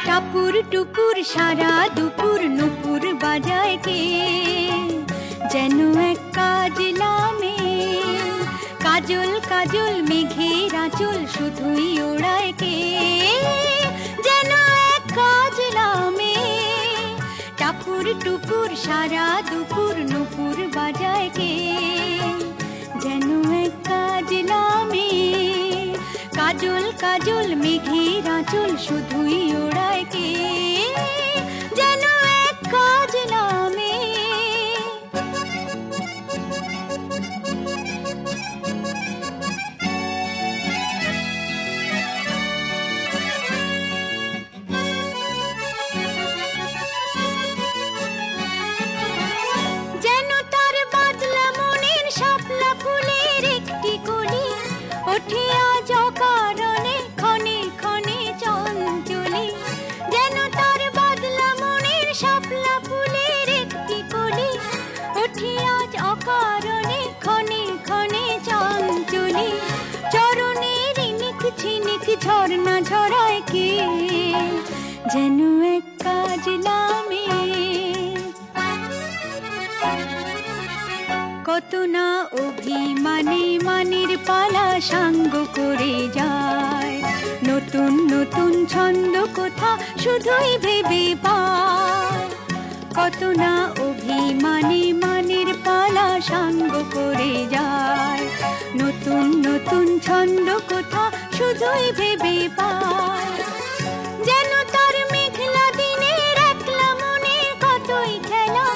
টাপুর টুপুর সারা দুপুর নুপুর বাজায় কে, যেন এক কাজলা মেয়ে। কাজল কাজল মেঘের আঁচল শুধুই ওড়ায় কে, যেন এক কাজলা মেয়ে। টাপুর টুপুর সারা দুপুর নুপুর বাজায় কে, যেন এক কাজলা মেয়ে। কাজল কাজল মেঘের আঁচল শুধুই ওড়ায় কে, যেন এক কাজলা মেয়ে। যেন তার বাদলা মনের শাপলা ফুলের একটি কলি, ওঠে আজ অকারণে ক্ষণে ক্ষণে চঞ্চলি। যেন তার বাদলা মনের শাপলা ফুলের একটি কলি, ওঠে আজ অকারণে ক্ষণে ক্ষণে চঞ্চলি। চরণের ইনিক ঝিনিক ঝর্ণা ঝরায় কে, যেন এক কাজলা মেয়ে। কত না অভিমানে মানের পালা সাঙ্গ করে যায়, নতুন নতুন ছন্দ কোথা শুধুই ভেবে পায়। কত না অভিমানে মানের পালা সাঙ্গ করে যায়, নতুন নতুন ছন্দ কোথা শুধুই ভেবে পায়। যেন তার মেঘলা দিনের একলা মনে কতই খেলা,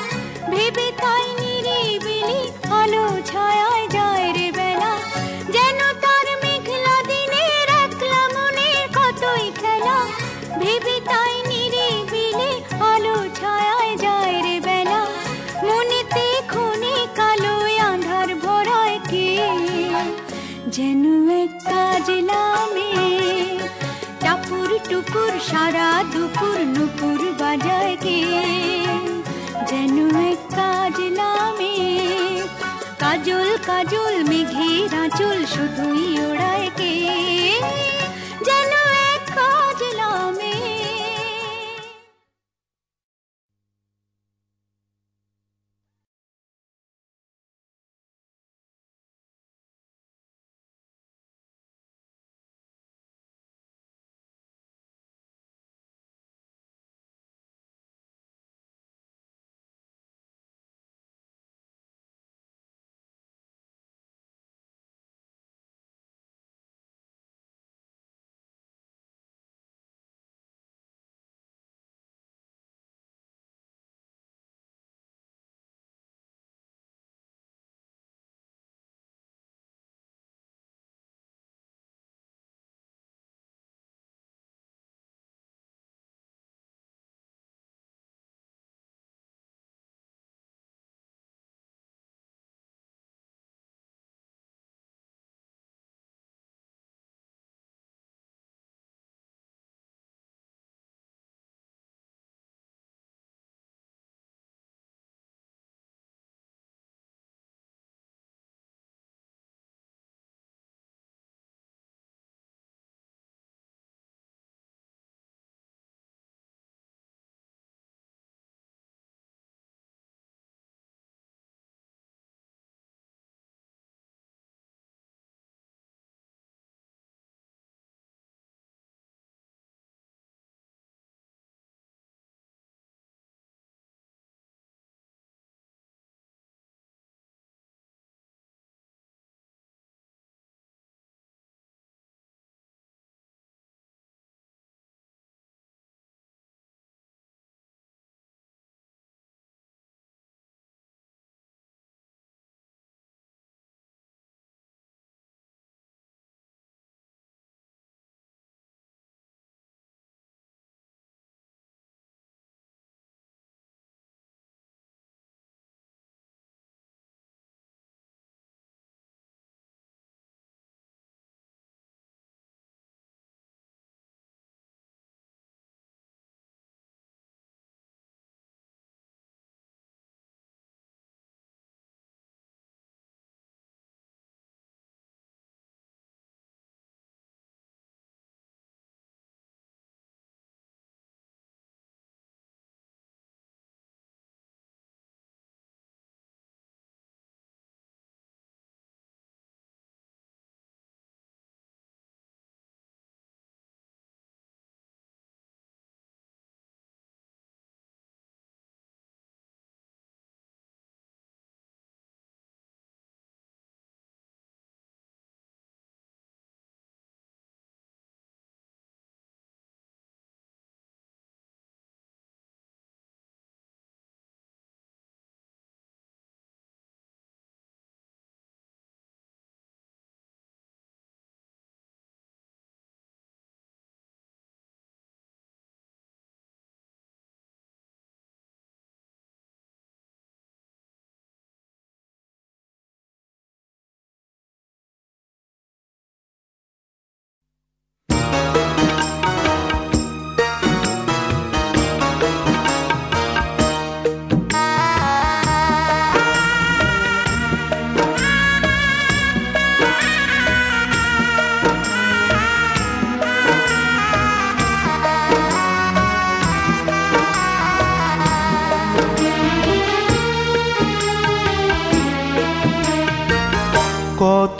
ভেবে তাই নিরিবিলি আলো ছায়ায় যায় রে বেলা। যেন তার মেঘলা দিনের একলা মনে কতই খেলা, ভেবে তাই নিরিবিলি আলো ছায়ায় যায় রে বেলা। মনেতে ক্ষণে কালো আঁধার ভরায় কে, যেন এক কাজলা মেয়ে। টাপুর টুপুর সারা দুপুর নুপুর বাজায় কে, যেন এক কাজলা মেয়ে। কাজল কাজল মেঘের আঁচল শুধুই ওড়ায় কে,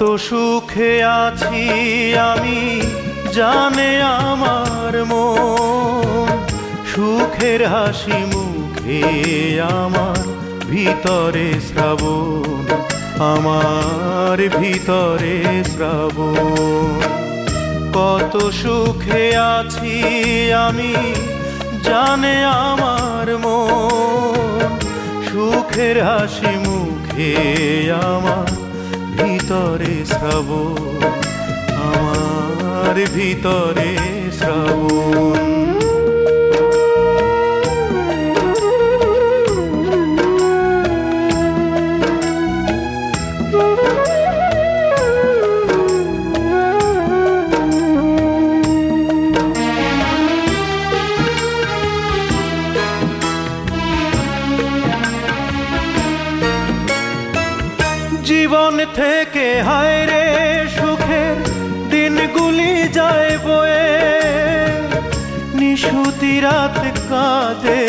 কত সুখে আছি আমি জানে আমার মন, সুখের হাসি মুখে আমার ভিতরে শ্রাবণ, আমার ভিতরে শ্রাবণ। কত সুখে আছি আমি জানে আমার মন, সুখের হাসি মুখে আমার ভিতরে শ্রাবণ, আমার ভিতরে শ্রাবণ। জীবন থেকে হায় রে সুখের দিনগুলি যায় বয়ে, নিশুতি রাত কাঁদে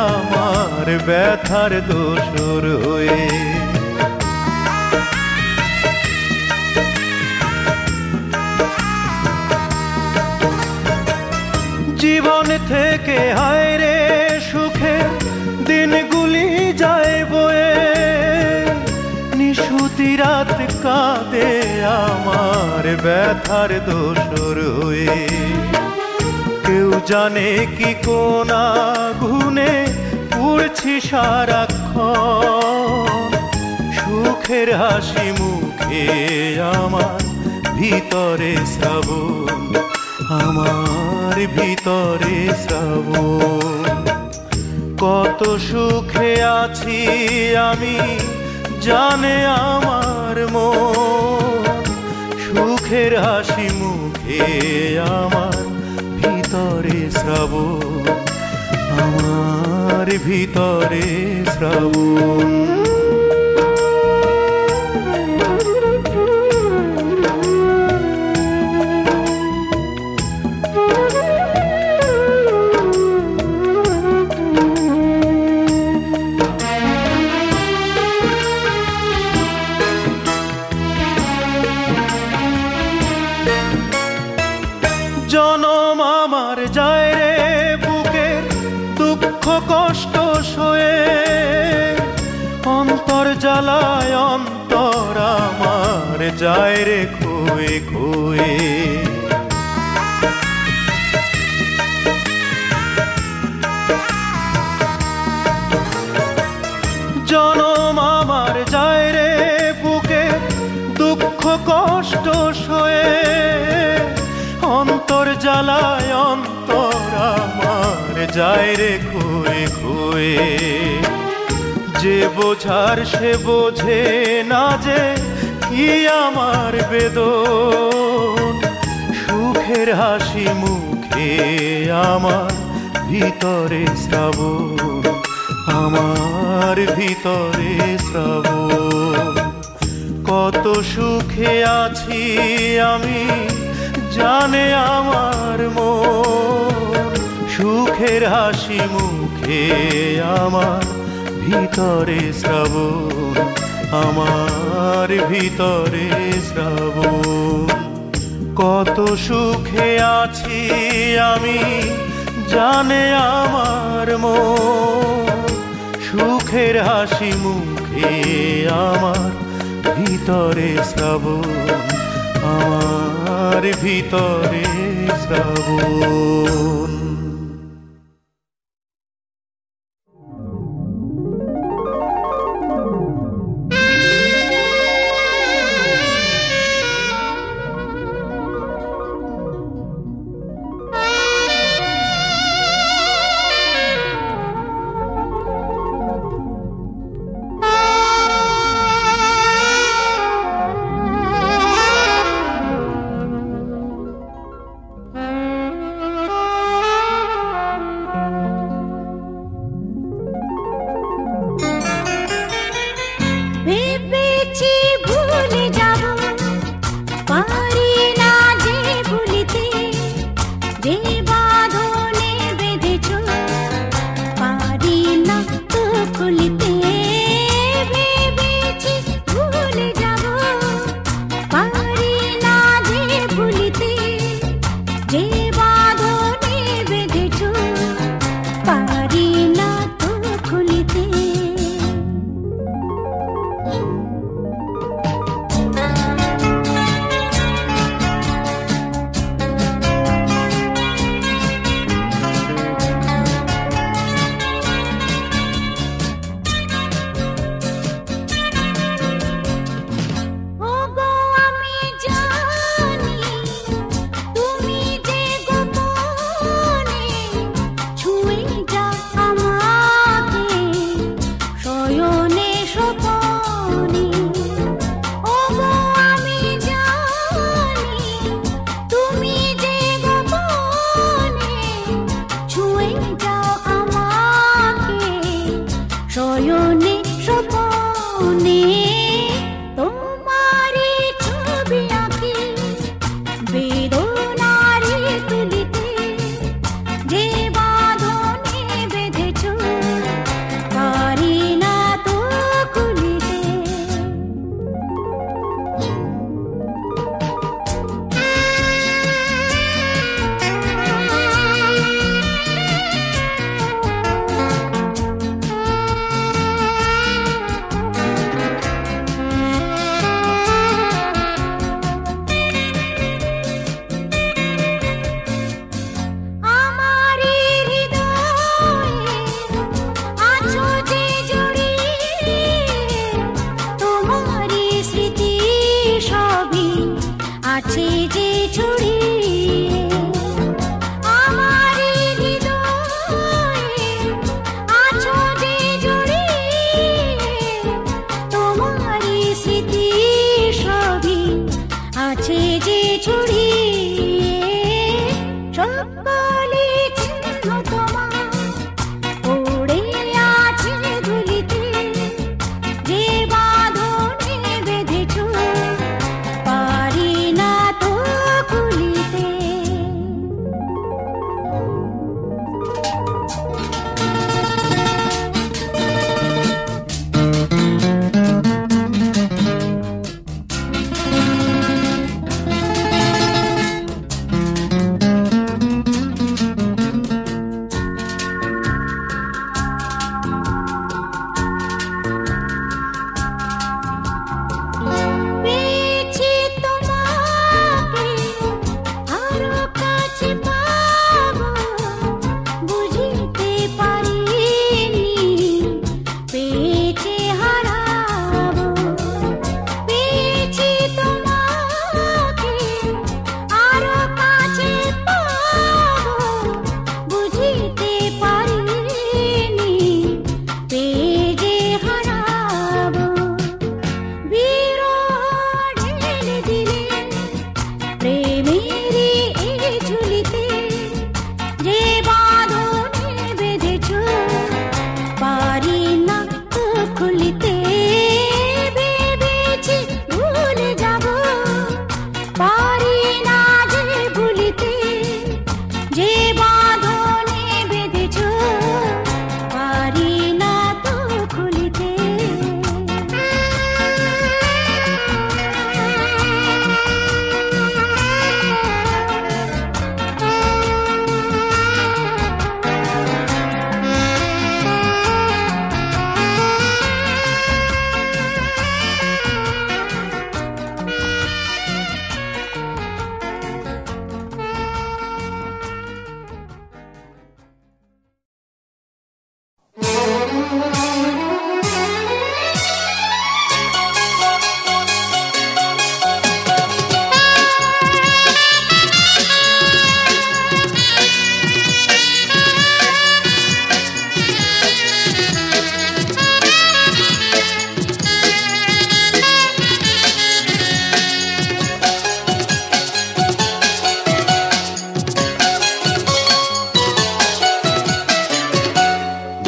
আমার ব্যথার দোসর হয়ে। জীবন থেকে হায় রে সুখের দিনগুলি যায় বয়ে, নিশুতি রাত কাঁদে আমার ব্যথার দোসর হয়ে। কেউ জানে কি কোন আগুনে পুড়ছি সারাক্ষণ, সুখের হাসি মুখে আমার ভিতরে শ্রাবণ, আমার ভিতরে শ্রাবণ। কত সুখে আছি আমি জানে আমার মন, সুখের হাসি মুখে আমার ভিতরে শ্রাবণ, আমার ভিতরে শ্রাবণ। জনম আমার যায় রে বুকের দুঃখ কষ্ট সয়ে, অন্তর জ্বালায় অন্তর আমার যায় রে খোয়ে খোয়ে। জনম আমার যায় রে বুকের দুঃখ কষ্ট সয়ে, অন্তর জ্বালায় অন্তর আমার যায় রে খোয়ে খোয়ে। যে বোঝার সে বোঝে না যে কি আমার বেদন, সুখের হাসি মুখে আমার ভিতরে শ্রাবণ, আমার ভিতরে শ্রাবণ। কত সুখে আছি আমি জানে আমার মন, সুখের হাসি মুখে আমার ভিতরে শ্রাবণ, আমার ভিতরে শ্রাবণ। কত সুখে আছি আমি জানে আমার মন, সুখের হাসি মুখে আমার ভিতরে শ্রাবণ, আমার ভিতরে শ্রাবণ।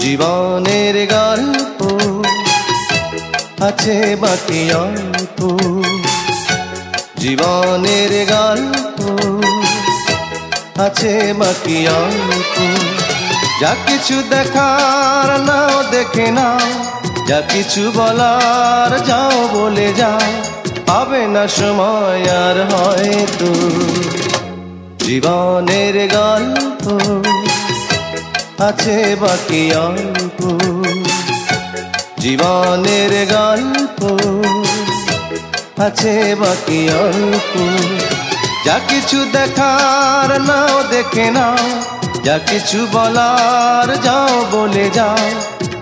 জীবনের গল্প আছে বাকি অল্প, জীবনের গল্প আছে বাকি অল্প। যা কিছু দেখার নাও দেখে নাও, যা কিছু বলার যাও বলে যাও, পাবে না সময় আর হয়তো। জীবনের গল্প আছে বাকি অল্প, জীবনের গল্প আছে বাকি অল্প। যা কিছু দেখার নাও দেখে নাও, যা কিছু বলার যাও বলে যাও,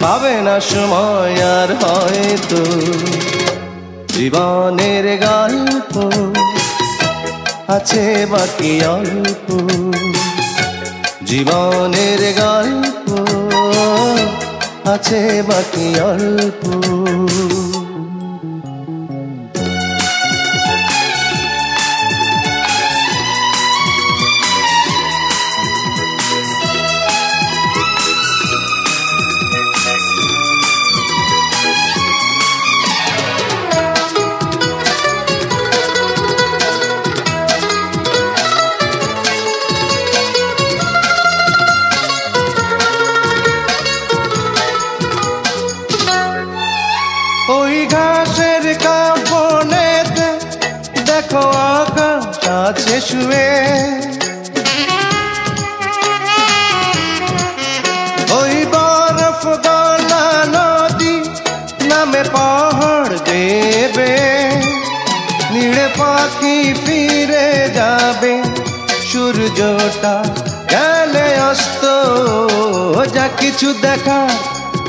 পাবে না সময় আর হয়তো। জীবনের গল্প আছে বাকি অল্প, জীবনের গল্প আছে বাকি অল্প। ওই ঘাসের কাঁপনেতে দেখো আকাশ আছে শুয়ে, ওই বরফ গলা নদী নামে পাহাড় দেবে, নীড়ে পাখি ফিরে যাবে, সূর্যটা গেলে অস্ত। যা কিছু দেখা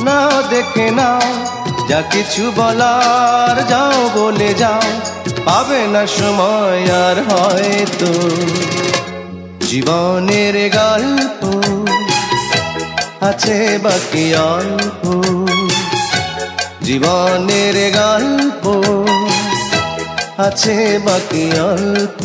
নাও দেখে নাও, যা কিছু বলার যাও বলে যাও, পাবে না সময় আর হয়তো। জীবনের গল্প আছে বাকি অল্প, জীবনের গল্প আছে বাকি অল্প।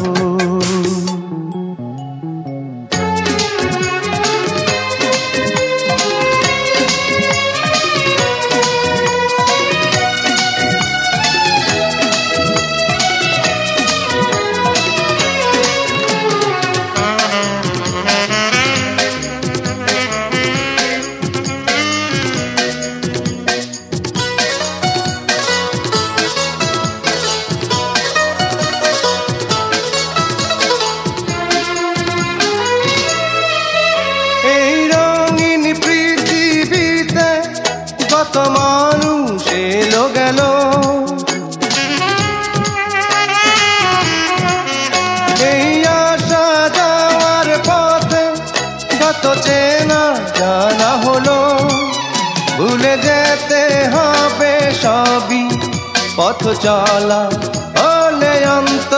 কত মানুষ এলো গেল, এই আসা যাওয়ার পথে কত চেনা জানা হলো। ভুলে যেতে হবে সবই পথ চলা হলে অন্ত।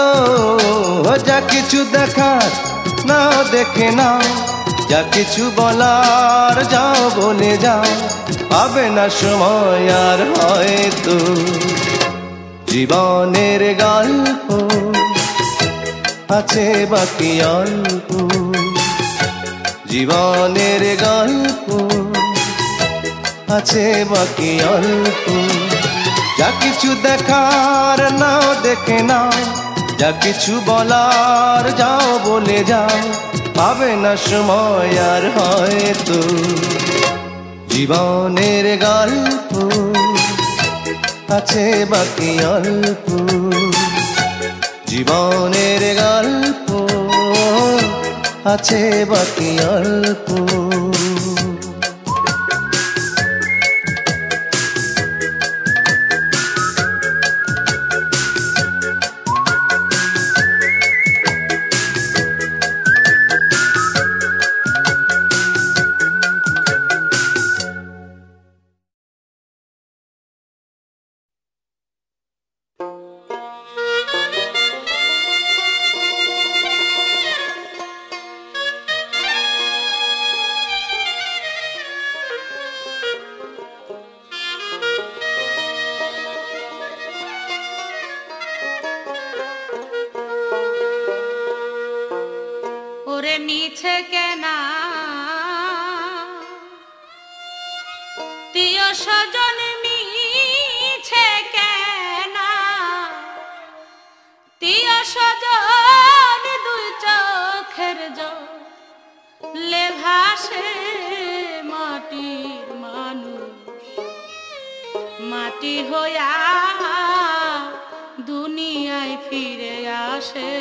যা কিছু দেখার নাও দেখে নাও, যা কিছু বলার যাও বলে যাও, পাবে না সময় আর হয়তো। জীবনের গল্প আছে বাকি অল্প, জীবনের গল্প আছে বাকি অল্প। যা কিছু দেখার নাও দেখে নাও, যা কিছু বলার যাও বলে যাও, পাবে না সময় আর হয়তো। জীবনের গল্প আছে বাকি অল্প, জীবনের গল্প আছে বাকি অল্প। ওরে নিছে কেনা স্বজন মিছে কেনা প্রিয় স্বজন দুই চোখের জলে ভাসে মাটির মানুষ মাটি হইয়া দুনিয়ায় ফিরে আসে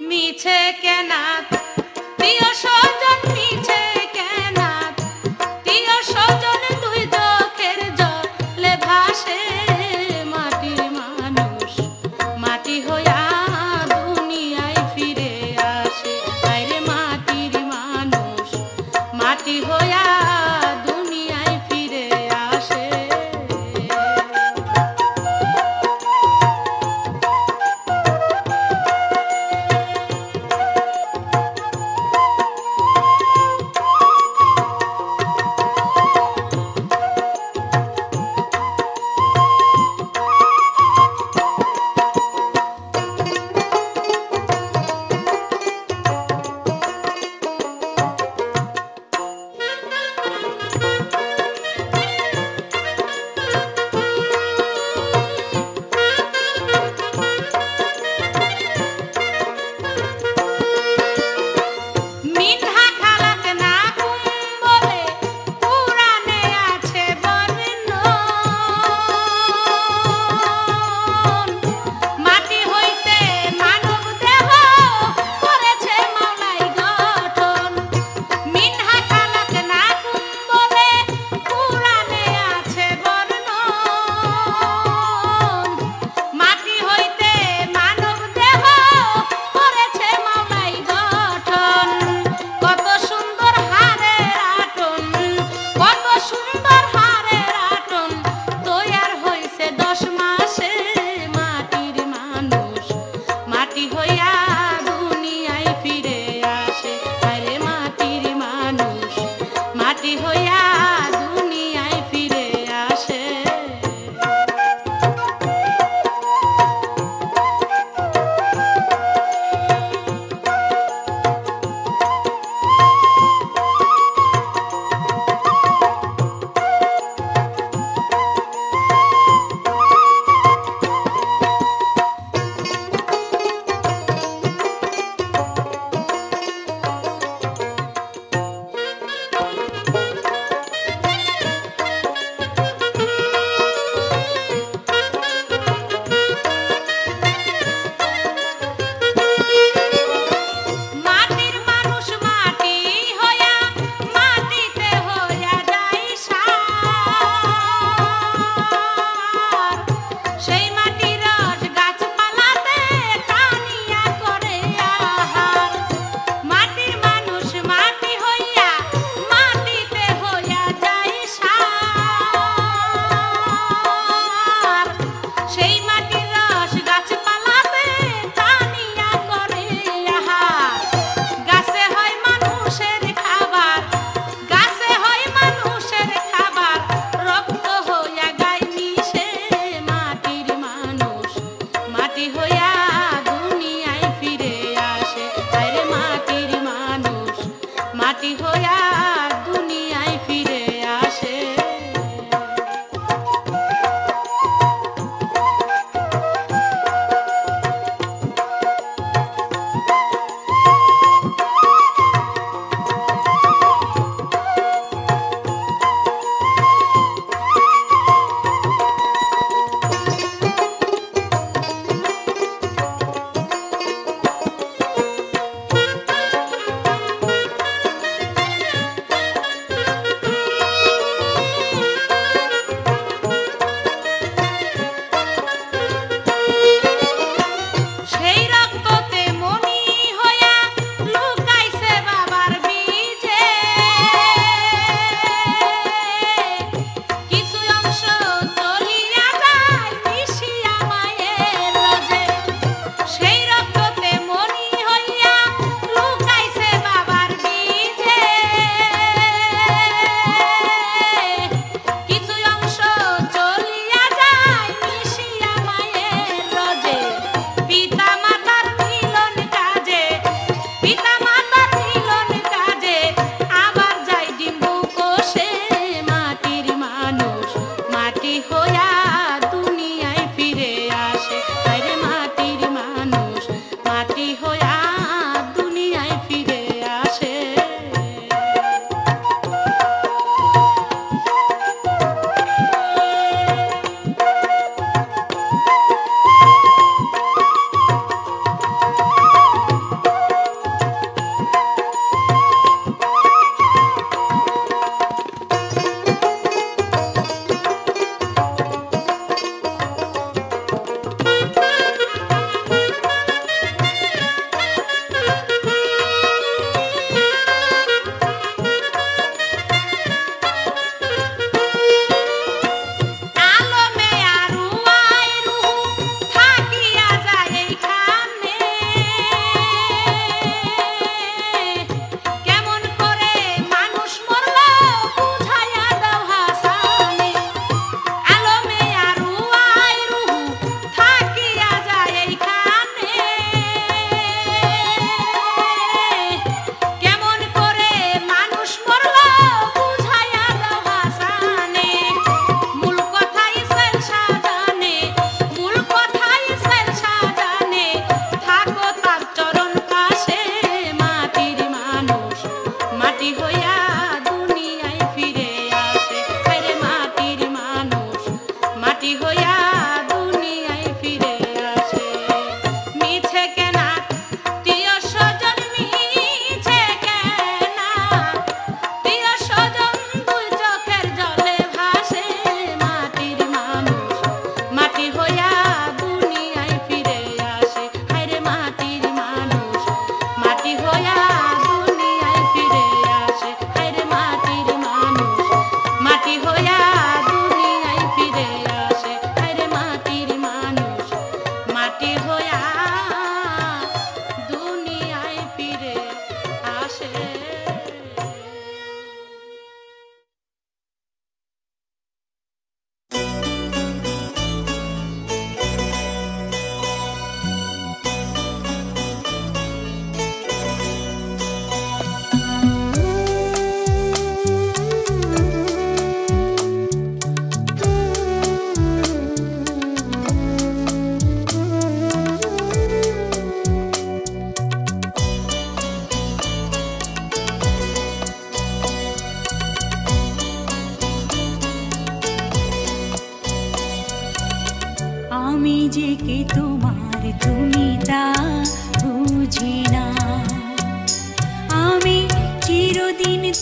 মিছে কেনা প্রিয় স্বজন মিছে কেনা প্রিয় স্বজন দুই চোখের জলে ভাসে মাটির মানুষ মাটি হইয়া দুনিয়ায় ফিরে আসে আরে মাটির মানুষ মাটি হইয়া দুনিয়ায় ফিরে আসে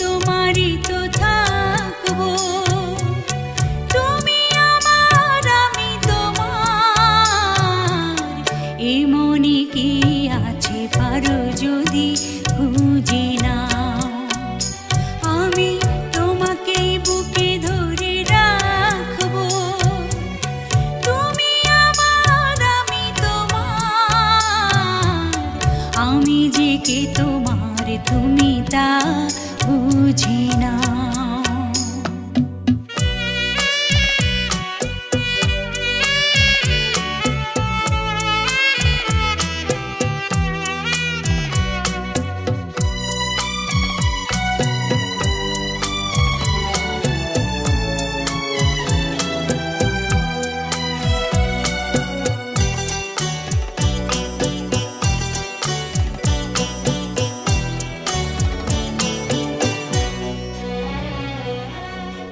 তোমারই তো থাকবো। তুমি আমার আমি তোমার, এ মনে কি আছে পারো যদি খুঁজে নাও। আমি তোমাকেই বুকে ধরে রাখবো। তুমি আমার আমি তোমার, আমি যে কে তোমার তুমি তা বুঝে নাও।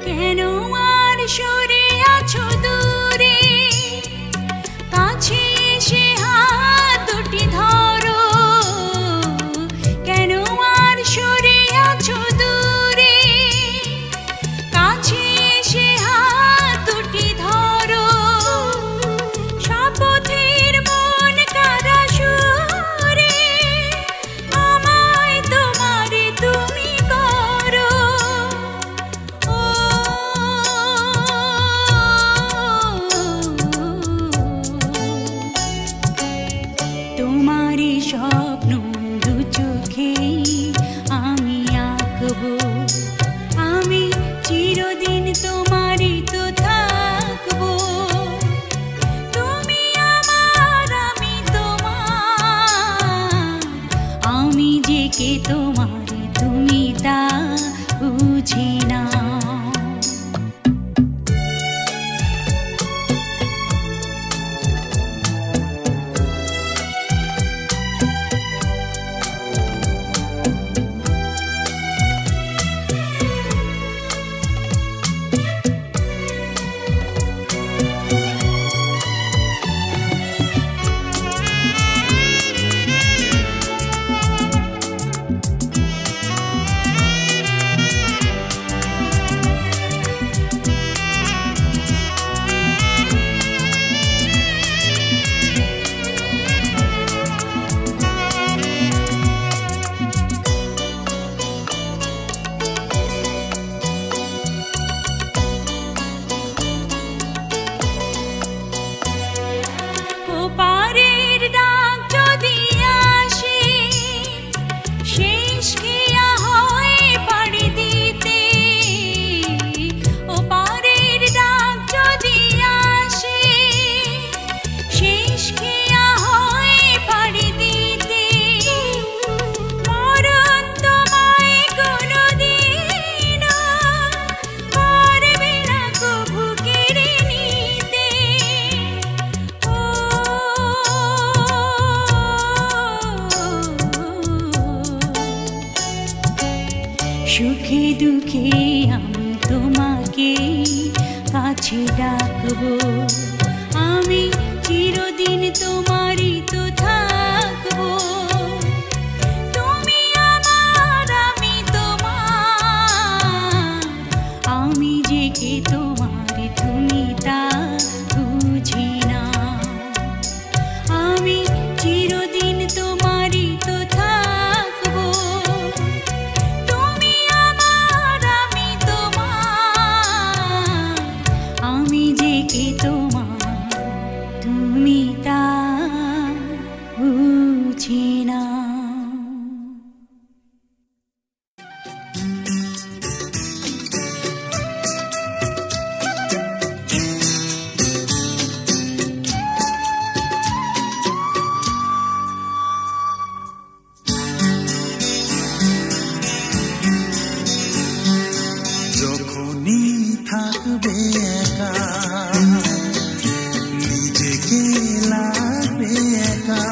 কেন আর সরে আছো দূরে, কাছে এসে হাত দুটি ধরো। কেন আর সরে আছো দূরে, কাছে এসে হাত দুটি ধরো। শপথের মন কারা সুরে, আমায় তোমারে তুমি করো। তোমারই স্বপ্ন দু চোখে আমি আঁকবো। আমি চিরদিন তোমারই তো থাকবো। তুমি আমার আমি তোমার, আমি যে কে তোমার তুমি তা বুঝে নাও। ওপারের ডাক যদি আসে, শেষ খেয়া হয় পাড়ি দিতে। ওপারের ডাক যদি আসে, শেষ খেয়া হয় পাড়ি দিতে। মরণ তোমায় কোনোদিনও পারবে না কভু কেড়ে নিতে। সুখে দুঃখে আমি তোমাকে কাছে ডাকবো। আমি চিরদিন তোমারই তো থাকবো। তুমি আমার আমি তোমার, আমি যে কে তোমার তুমি তা বুঝে নাও। আমি চিরদিন তোমারই তো থাকবো। তুমি আমার আমি তোমার, আমি যে কে তোমার তুমি তা বুঝে নাও। যখনই থাকবে একা, নিজেকে লাগবে একা।